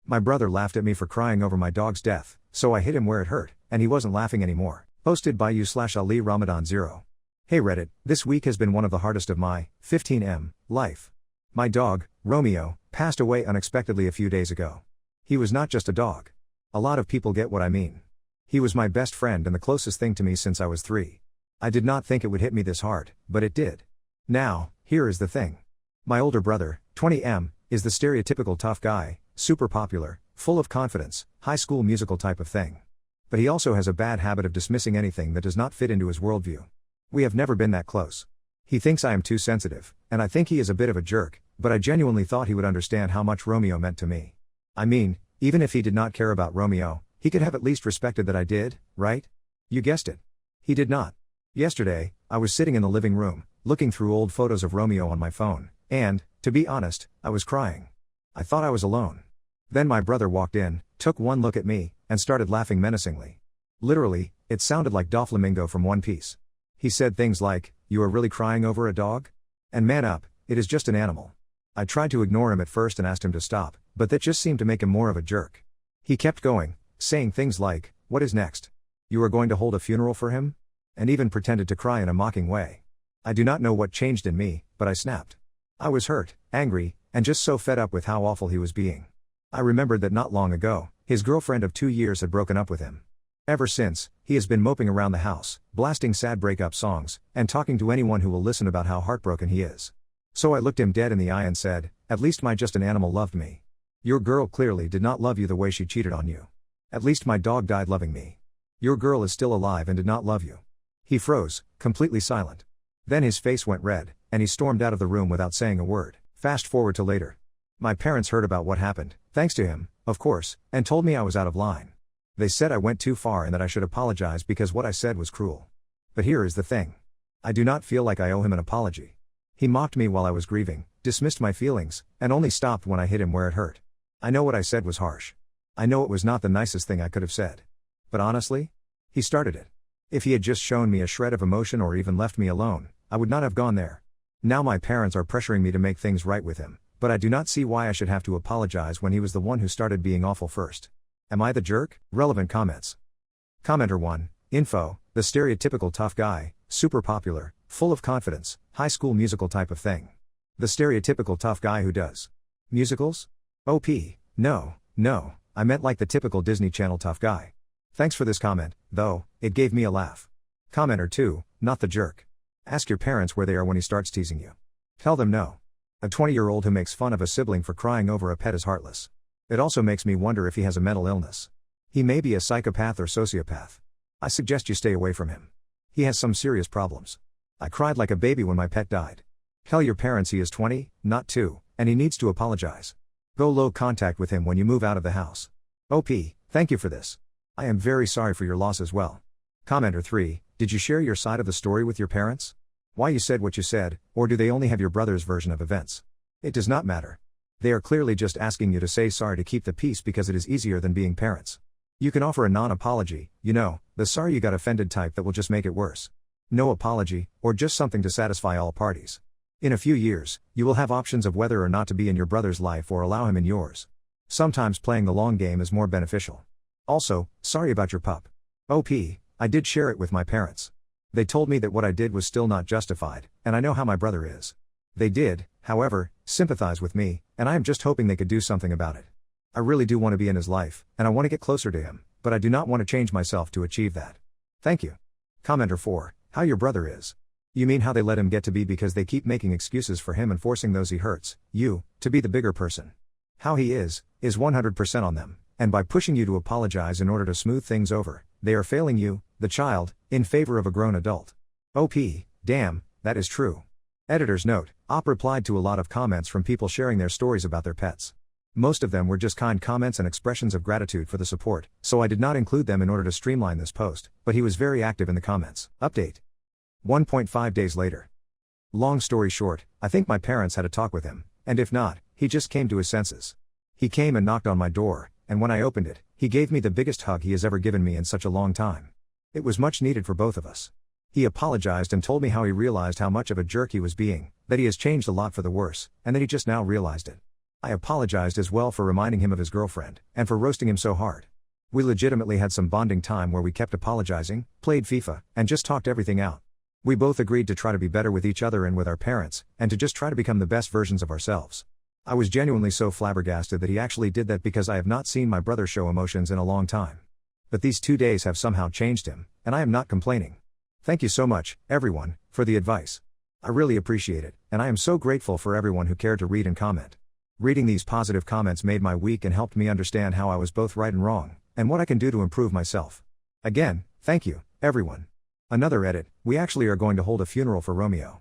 My brother laughed at me for crying over my dog's death, so I hit him where it hurt, and he wasn't laughing anymore. Posted by you/Ali Ramadan 0. Hey Reddit, this week has been one of the hardest of my 15M life. My dog, Romeo, passed away unexpectedly a few days ago. He was not just a dog. A lot of people get what I mean. He was my best friend and the closest thing to me since I was 3. I did not think it would hit me this hard, but it did. Now, here is the thing. My older brother, 20M, is the stereotypical tough guy, super popular, full of confidence, high school musical type of thing. But he also has a bad habit of dismissing anything that does not fit into his worldview. We have never been that close. He thinks I am too sensitive, and I think he is a bit of a jerk, but I genuinely thought he would understand how much Romeo meant to me. I mean, even if he did not care about Romeo, he could have at least respected that I did, right? You guessed it. He did not. Yesterday, I was sitting in the living room, looking through old photos of Romeo on my phone, and, to be honest, I was crying. I thought I was alone. Then my brother walked in, took one look at me, and started laughing menacingly. Literally, it sounded like Doflamingo from One Piece. He said things like, "You are really crying over a dog? And man up, it is just an animal." I tried to ignore him at first and asked him to stop, but that just seemed to make him more of a jerk. He kept going, saying things like, "What is next? You are going to hold a funeral for him?" And even pretended to cry in a mocking way. I do not know what changed in me, but I snapped. I was hurt, angry, and just so fed up with how awful he was being. I remembered that not long ago, his girlfriend of 2 years had broken up with him. Ever since, he has been moping around the house, blasting sad breakup songs, and talking to anyone who will listen about how heartbroken he is. So I looked him dead in the eye and said, "At least my just an animal loved me. Your girl clearly did not love you the way she cheated on you. At least my dog died loving me. Your girl is still alive and did not love you." He froze, completely silent. Then his face went red, and he stormed out of the room without saying a word. Fast forward to later. My parents heard about what happened, thanks to him, of course, and told me I was out of line. They said I went too far and that I should apologize because what I said was cruel. But here is the thing. I do not feel like I owe him an apology. He mocked me while I was grieving, dismissed my feelings, and only stopped when I hit him where it hurt. I know what I said was harsh. I know it was not the nicest thing I could have said. But honestly, he started it. If he had just shown me a shred of emotion or even left me alone, I would not have gone there. Now my parents are pressuring me to make things right with him, but I do not see why I should have to apologize when he was the one who started being awful first. Am I the jerk? Relevant comments. Commenter 1, info, the stereotypical tough guy, super popular, full of confidence, high school musical type of thing. The stereotypical tough guy who does musicals? OP, no, I meant like the typical Disney Channel tough guy. Thanks for this comment, though, it gave me a laugh. Commenter 2, not the jerk. Ask your parents where they are when he starts teasing you. Tell them no. A 20-year-old who makes fun of a sibling for crying over a pet is heartless. It also makes me wonder if he has a mental illness. He may be a psychopath or sociopath. I suggest you stay away from him. He has some serious problems. I cried like a baby when my pet died. Tell your parents he is 20, not 2, and he needs to apologize. Go low contact with him when you move out of the house. OP, thank you for this. I am very sorry for your loss as well. Commenter 3, did you share your side of the story with your parents? Why you said what you said, or do they only have your brother's version of events? It does not matter. They are clearly just asking you to say sorry to keep the peace because it is easier than being parents. You can offer a non-apology, the sorry you got offended type that will just make it worse. No apology, or just something to satisfy all parties. In a few years, you will have options of whether or not to be in your brother's life or allow him in yours. Sometimes playing the long game is more beneficial. Also, sorry about your pup. OP, I did share it with my parents. They told me that what I did was still not justified, and I know how my brother is. They did, however, sympathize with me, and I am just hoping they could do something about it. I really do want to be in his life, and I want to get closer to him, but I do not want to change myself to achieve that. Thank you. Commenter 4, how your brother is. You mean how they let him get to be because they keep making excuses for him and forcing those he hurts, to be the bigger person. How he is 100% on them, and by pushing you to apologize in order to smooth things over, they are failing you, the child, in favor of a grown adult. OP, damn, that is true. Editor's note, OP replied to a lot of comments from people sharing their stories about their pets. Most of them were just kind comments and expressions of gratitude for the support, so I did not include them in order to streamline this post, but he was very active in the comments. Update. 1.5 days later. Long story short, I think my parents had a talk with him, and if not, he just came to his senses. He came and knocked on my door, and when I opened it, he gave me the biggest hug he has ever given me in such a long time. It was much needed for both of us. He apologized and told me how he realized how much of a jerk he was being, that he has changed a lot for the worse, and that he just now realized it. I apologized as well for reminding him of his girlfriend, and for roasting him so hard. We legitimately had some bonding time where we kept apologizing, played FIFA, and just talked everything out. We both agreed to try to be better with each other and with our parents, and to just try to become the best versions of ourselves. I was genuinely so flabbergasted that he actually did that because I have not seen my brother show emotions in a long time. But these 2 days have somehow changed him, and I am not complaining. Thank you so much, everyone, for the advice. I really appreciate it, and I am so grateful for everyone who cared to read and comment. Reading these positive comments made my week and helped me understand how I was both right and wrong, and what I can do to improve myself. Again, thank you, everyone. Another edit, we actually are going to hold a funeral for Romeo.